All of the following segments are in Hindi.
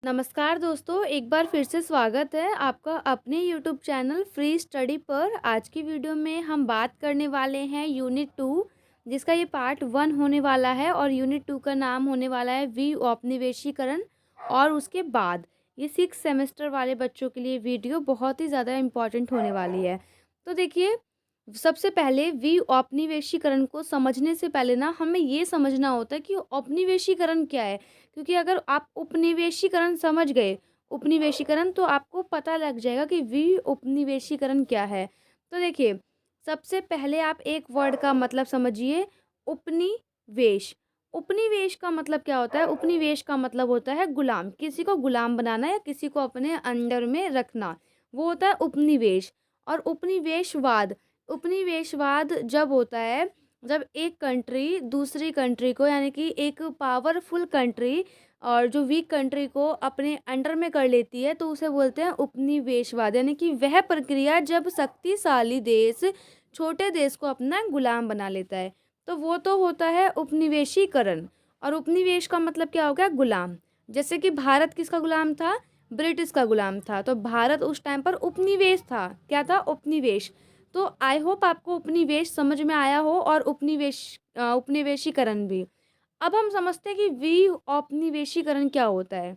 नमस्कार दोस्तों, एक बार फिर से स्वागत है आपका अपने यूट्यूब चैनल फ्री स्टडी पर। आज की वीडियो में हम बात करने वाले हैं यूनिट 2, जिसका ये पार्ट 1 होने वाला है और यूनिट 2 का नाम होने वाला है वी औपनिवेशीकरण। और उसके बाद ये 6 सेमेस्टर वाले बच्चों के लिए वीडियो बहुत ही ज़्यादा इम्पॉर्टेंट होने वाली है। तो देखिए, सबसे पहले वी औपनिवेशीकरण को समझने से पहले ना हमें ये समझना होता है कि औपनिवेशीकरण क्या है। क्योंकि अगर आप उपनिवेशीकरण समझ गए, उपनिवेशीकरण, तो आपको पता लग जाएगा कि वी उपनिवेशीकरण क्या है। तो देखिए, सबसे पहले आप एक वर्ड का मतलब समझिए, उपनिवेश। उपनिवेश का मतलब क्या होता है? उपनिवेश का मतलब होता है गुलाम, किसी को गुलाम बनाना या किसी को अपने अंडर में रखना, वो होता है उपनिवेश। और उपनिवेशवाद, उपनिवेशवाद जब होता है जब एक कंट्री दूसरी कंट्री को, यानी कि एक पावरफुल कंट्री और जो वीक कंट्री को अपने अंडर में कर लेती है, तो उसे बोलते हैं उपनिवेशवाद। यानी कि वह प्रक्रिया जब शक्तिशाली देश छोटे देश को अपना गुलाम बना लेता है, तो वो तो होता है उपनिवेशीकरण। और उपनिवेश का मतलब क्या हो गया? गुलाम। जैसे कि भारत किसका गुलाम था? ब्रिटिश का गुलाम था। तो भारत उस टाइम पर उपनिवेश था। क्या था? उपनिवेश। तो आई होप आपको उपनिवेश समझ में आया हो और उपनिवेशीकरण भी। अब हम समझते हैं कि वी औपनिवेशीकरण क्या होता है।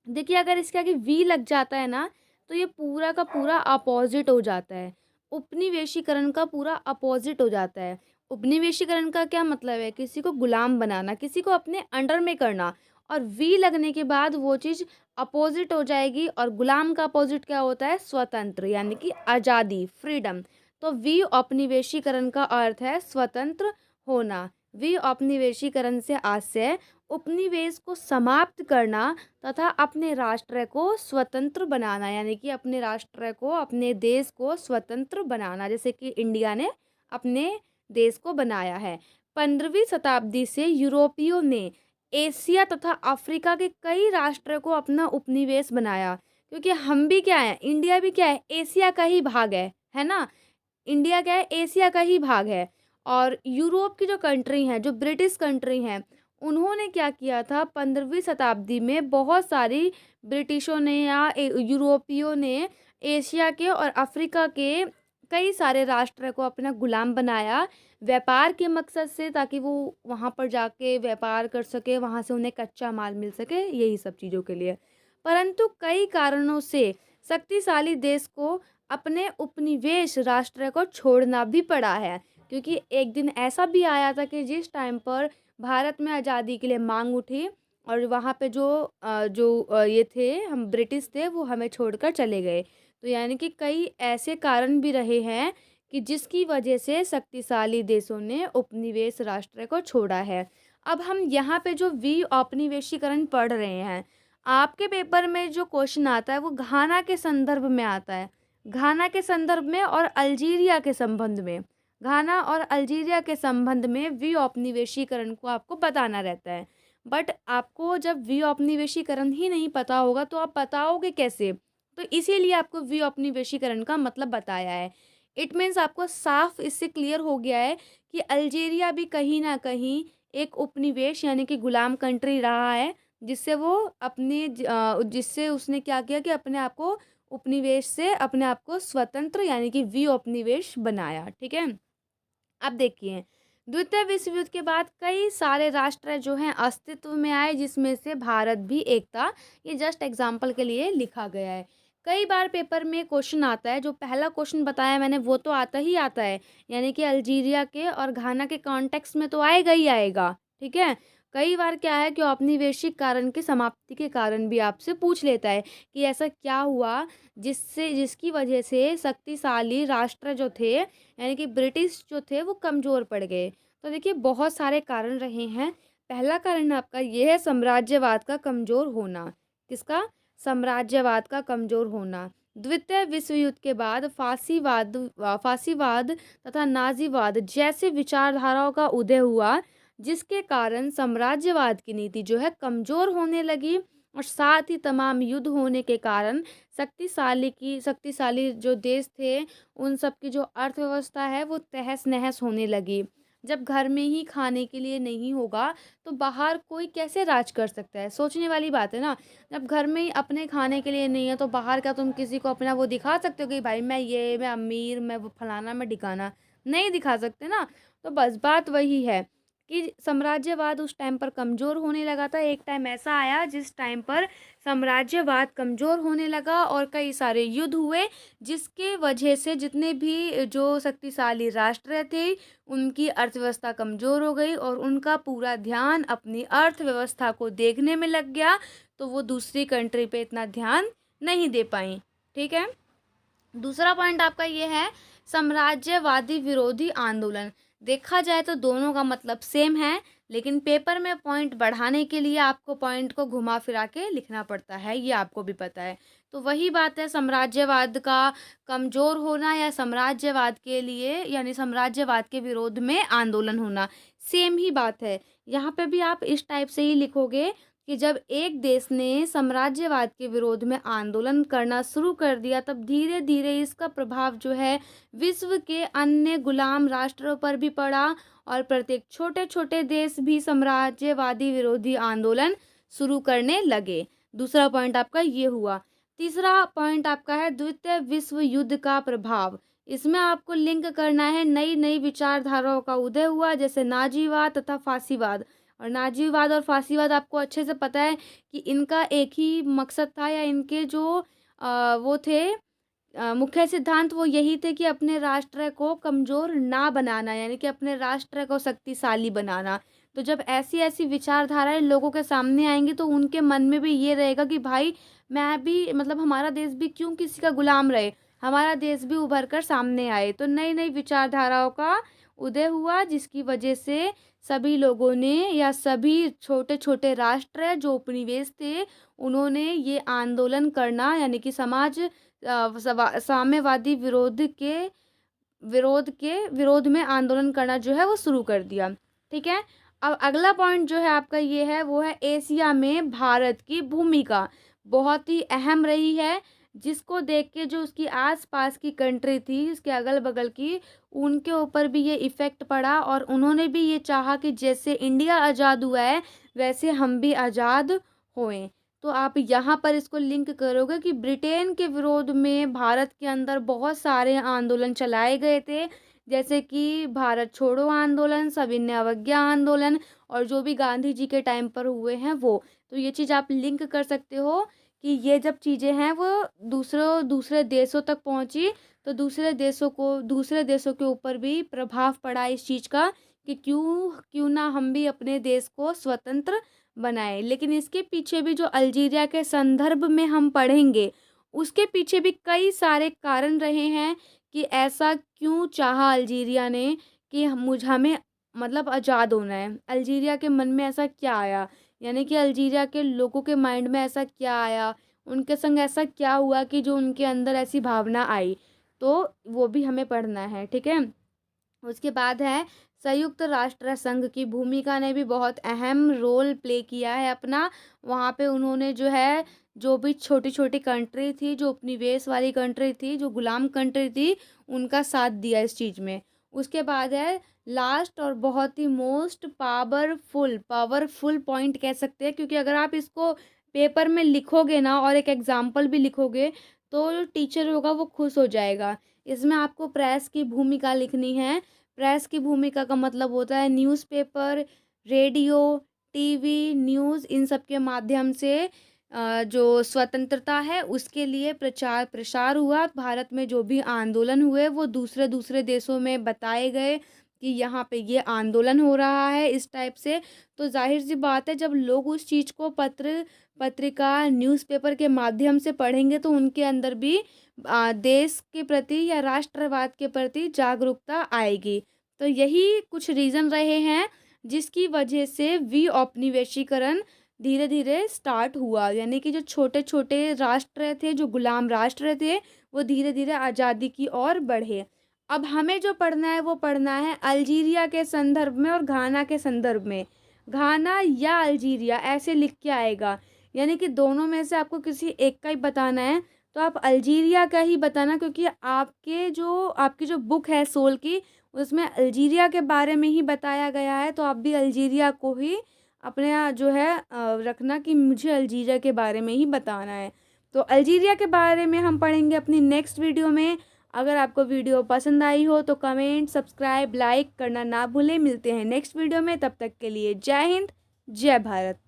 देखिए, अगर इसके आगे वी लग जाता है ना, तो ये पूरा का पूरा अपोजिट हो जाता है। उपनिवेशीकरण का पूरा अपोजिट हो जाता है। उपनिवेशीकरण का क्या मतलब है? किसी को गुलाम बनाना, किसी को अपने अंडर में करना। और वी लगने के बाद वो चीज़ अपोजिट हो जाएगी। और गुलाम का अपोजिट क्या होता है? स्वतंत्र, यानी कि आज़ादी, फ्रीडम। तो वी औपनिवेशीकरण का अर्थ है स्वतंत्र होना। वी औपनिवेशीकरण से आशय उपनिवेश को समाप्त करना तथा अपने राष्ट्र को स्वतंत्र बनाना, यानी कि अपने राष्ट्र को, अपने देश को स्वतंत्र बनाना, जैसे कि इंडिया ने अपने देश को बनाया है। 15वीं शताब्दी से यूरोपियों ने एशिया तथा अफ्रीका के कई राष्ट्र को अपना उपनिवेश बनाया। क्योंकि हम भी क्या है, इंडिया भी क्या है, एशिया का ही भाग है ना। इंडिया क्या है? एशिया का ही भाग है। और यूरोप की जो कंट्री हैं, जो ब्रिटिश कंट्री हैं, उन्होंने क्या किया था? 15वीं शताब्दी में बहुत सारी ब्रिटिशों ने या यूरोपियों ने एशिया के और अफ्रीका के कई सारे राष्ट्र को अपना गुलाम बनाया, व्यापार के मकसद से, ताकि वो वहाँ पर जाके व्यापार कर सके, वहाँ से उन्हें कच्चा माल मिल सके, यही सब चीज़ों के लिए। परंतु कई कारणों से शक्तिशाली देश को अपने उपनिवेश राष्ट्र को छोड़ना भी पड़ा है। क्योंकि एक दिन ऐसा भी आया था कि जिस टाइम पर भारत में आज़ादी के लिए मांग उठी और वहाँ पे ये थे, हम ब्रिटिश थे, वो हमें छोड़कर चले गए। तो यानी कि कई ऐसे कारण भी रहे हैं कि जिसकी वजह से शक्तिशाली देशों ने उपनिवेश राष्ट्र को छोड़ा है। अब हम यहाँ पे जो वी औपनिवेशीकरण पढ़ रहे हैं, आपके पेपर में जो क्वेश्चन आता है वो घाना के संदर्भ में आता है। घाना के संदर्भ में और अल्जीरिया के संबंध में। घाना और अल्जीरिया के संबंध में वी औपनिवेशीकरण को आपको बताना रहता है। बट आपको जब वी औपनिवेशीकरण ही नहीं पता होगा तो आप बताओगे कैसे? तो इसीलिए आपको वी औपनिवेशीकरण का मतलब बताया है। इट मीन्स आपको साफ इससे क्लियर हो गया है कि अल्जीरिया भी कहीं ना कहीं एक उपनिवेश, यानी कि गुलाम कंट्री रहा है, जिससे उसने क्या किया कि अपने आप को उपनिवेश से अपने आप को स्वतंत्र, यानी कि वी उपनिवेश बनाया। ठीक है। अब देखिए, द्वितीय विश्व युद्ध के बाद कई सारे राष्ट्र जो हैं अस्तित्व में आए, जिसमें से भारत भी एक था। ये जस्ट एग्जाम्पल के लिए लिखा गया है। कई बार पेपर में क्वेश्चन आता है, जो पहला क्वेश्चन बताया मैंने वो तो आता ही आता है, यानी कि अल्जीरिया के और घाना के कॉन्टेक्स्ट में तो आएगा ही आएगा। ठीक है। कई बार क्या है कि औपनिवेशिक कारण की समाप्ति के कारण भी आपसे पूछ लेता है कि ऐसा क्या हुआ जिसकी वजह से शक्तिशाली राष्ट्र जो थे, यानी कि ब्रिटिश जो थे, वो कमज़ोर पड़ गए। तो देखिए, बहुत सारे कारण रहे हैं। पहला कारण आपका ये है साम्राज्यवाद का कमज़ोर होना। किसका? साम्राज्यवाद का कमज़ोर होना। द्वितीय विश्व युद्ध के बाद फासीवाद तथा नाज़ीवाद जैसे विचारधाराओं का उदय हुआ, जिसके कारण साम्राज्यवाद की नीति जो है कमज़ोर होने लगी। और साथ ही तमाम युद्ध होने के कारण शक्तिशाली जो देश थे, उन सब की जो अर्थव्यवस्था है वो तहस नहस होने लगी। जब घर में ही खाने के लिए नहीं होगा, तो बाहर कोई कैसे राज कर सकता है? सोचने वाली बात है ना। जब घर में ही अपने खाने के लिए नहीं है, तो बाहर क्या तुम किसी को अपना वो दिखा सकते हो कि भाई मैं ये, मैं अमीर, मैं वो फलाना, मैं ढिकाना? नहीं दिखा सकते ना। तो बस बात वही है कि साम्राज्यवाद उस टाइम पर कमज़ोर होने लगा था। एक टाइम ऐसा आया जिस टाइम पर साम्राज्यवाद कमज़ोर होने लगा और कई सारे युद्ध हुए, जिसके वजह से जितने भी जो शक्तिशाली राष्ट्र थे, उनकी अर्थव्यवस्था कमज़ोर हो गई और उनका पूरा ध्यान अपनी अर्थव्यवस्था को देखने में लग गया, तो वो दूसरी कंट्री पे इतना ध्यान नहीं दे पाई। ठीक है। दूसरा पॉइंट आपका ये है, साम्राज्यवादी विरोधी आंदोलन। देखा जाए तो दोनों का मतलब सेम है, लेकिन पेपर में पॉइंट बढ़ाने के लिए आपको पॉइंट को घुमा फिरा के लिखना पड़ता है, ये आपको भी पता है। तो वही बात है, साम्राज्यवाद का कमज़ोर होना या साम्राज्यवाद के लिए यानी साम्राज्यवाद के विरोध में आंदोलन होना, सेम ही बात है। यहाँ पे भी आप इस टाइप से ही लिखोगे कि जब एक देश ने साम्राज्यवाद के विरोध में आंदोलन करना शुरू कर दिया, तब धीरे धीरे इसका प्रभाव जो है विश्व के अन्य गुलाम राष्ट्रों पर भी पड़ा और प्रत्येक छोटे छोटे देश भी साम्राज्यवादी विरोधी आंदोलन शुरू करने लगे। दूसरा पॉइंट आपका ये हुआ। तीसरा पॉइंट आपका है द्वितीय विश्व युद्ध का प्रभाव। इसमें आपको लिंक करना है नई नई विचारधाराओं का उदय हुआ, जैसे नाजीवाद तथा फांसीवाद। और नाजीवाद और फांसीवाद आपको अच्छे से पता है कि इनका एक ही मकसद था, या इनके जो वो थे मुख्य सिद्धांत वो यही थे कि अपने राष्ट्र को कमज़ोर ना बनाना, यानी कि अपने राष्ट्र को शक्तिशाली बनाना। तो जब ऐसी ऐसी विचारधाराएं लोगों के सामने आएंगी, तो उनके मन में भी ये रहेगा कि भाई मैं भी, मतलब हमारा देश भी क्यों किसी का गुलाम रहे, हमारा देश भी उभर कर सामने आए। तो नई नई विचारधाराओं का उदय हुआ, जिसकी वजह से सभी लोगों ने या सभी छोटे छोटे राष्ट्र जो उपनिवेश थे, उन्होंने ये आंदोलन करना, यानी कि साम्यवादी विरोध में आंदोलन करना जो है वो शुरू कर दिया। ठीक है। अब अगला पॉइंट जो है आपका ये है, वो है एशिया में भारत की भूमिका बहुत ही अहम रही है, जिसको देख के जो उसकी आसपास की कंट्री थी, उसके अगल बगल की, उनके ऊपर भी ये इफ़ेक्ट पड़ा और उन्होंने भी ये चाहा कि जैसे इंडिया आज़ाद हुआ है, वैसे हम भी आज़ाद होएं। तो आप यहाँ पर इसको लिंक करोगे कि ब्रिटेन के विरोध में भारत के अंदर बहुत सारे आंदोलन चलाए गए थे, जैसे कि भारत छोड़ो आंदोलन, सविनय अवज्ञा आंदोलन, और जो भी गांधी जी के टाइम पर हुए हैं वो। तो ये चीज़ आप लिंक कर सकते हो कि ये जब चीज़ें हैं वो दूसरे देशों तक पहुंची, तो दूसरे देशों के ऊपर भी प्रभाव पड़ा इस चीज़ का कि क्यों क्यों ना हम भी अपने देश को स्वतंत्र बनाए। लेकिन इसके पीछे भी जो अल्जीरिया के संदर्भ में हम पढ़ेंगे, उसके पीछे भी कई सारे कारण रहे हैं कि ऐसा क्यों चाहा अल्जीरिया ने कि हमें मतलब आज़ाद होना है। अल्जीरिया के मन में ऐसा क्या आया, यानी कि अल्जीरिया के लोगों के माइंड में ऐसा क्या आया, उनके संग ऐसा क्या हुआ कि जो उनके अंदर ऐसी भावना आई, तो वो भी हमें पढ़ना है। ठीक है। उसके बाद है संयुक्त राष्ट्र संघ की भूमिका ने भी बहुत अहम रोल प्ले किया है अपना। वहाँ पे उन्होंने जो है, जो भी छोटी छोटी कंट्री थी, जो उपनिवेश वाली कंट्री थी, जो गुलाम कंट्री थी, उनका साथ दिया इस चीज़ में। उसके बाद है लास्ट और बहुत ही मोस्ट पावरफुल पॉइंट कह सकते हैं, क्योंकि अगर आप इसको पेपर में लिखोगे ना और एक एग्जाम्पल भी लिखोगे, तो टीचर होगा वो खुश हो जाएगा। इसमें आपको प्रेस की भूमिका लिखनी है। प्रेस की भूमिका का मतलब होता है न्यूज़पेपर, रेडियो, टीवी, न्यूज़, इन सब के माध्यम से जो स्वतंत्रता है उसके लिए प्रचार प्रसार हुआ। भारत में जो भी आंदोलन हुए वो दूसरे दूसरे देशों में बताए गए कि यहाँ पे ये आंदोलन हो रहा है इस टाइप से। तो जाहिर सी बात है, जब लोग उस चीज़ को पत्रिका, न्यूज़पेपर के माध्यम से पढ़ेंगे, तो उनके अंदर भी देश के प्रति या राष्ट्रवाद के प्रति जागरूकता आएगी। तो यही कुछ रीज़न रहे हैं जिसकी वजह से विऔपनिवेशीकरण धीरे धीरे स्टार्ट हुआ, यानी कि जो छोटे छोटे राष्ट्र थे, जो गुलाम राष्ट्र थे, वो धीरे धीरे आज़ादी की ओर बढ़े। अब हमें जो पढ़ना है वो पढ़ना है अल्जीरिया के संदर्भ में और घाना के संदर्भ में। घाना या अल्जीरिया ऐसे लिख के आएगा, यानी कि दोनों में से आपको किसी एक का ही बताना है। तो आप अल्जीरिया का ही बताना, क्योंकि आपकी जो बुक है सोल की, उसमें अल्जीरिया के बारे में ही बताया गया है। तो आप भी अल्जीरिया को ही अपने यहाँ जो है रखना कि मुझे अल्जीरिया के बारे में ही बताना है। तो अल्जीरिया के बारे में हम पढ़ेंगे अपनी नेक्स्ट वीडियो में। अगर आपको वीडियो पसंद आई हो तो कमेंट, सब्सक्राइब, लाइक करना ना भूलें। मिलते हैं नेक्स्ट वीडियो में, तब तक के लिए जय हिंद, जय भारत।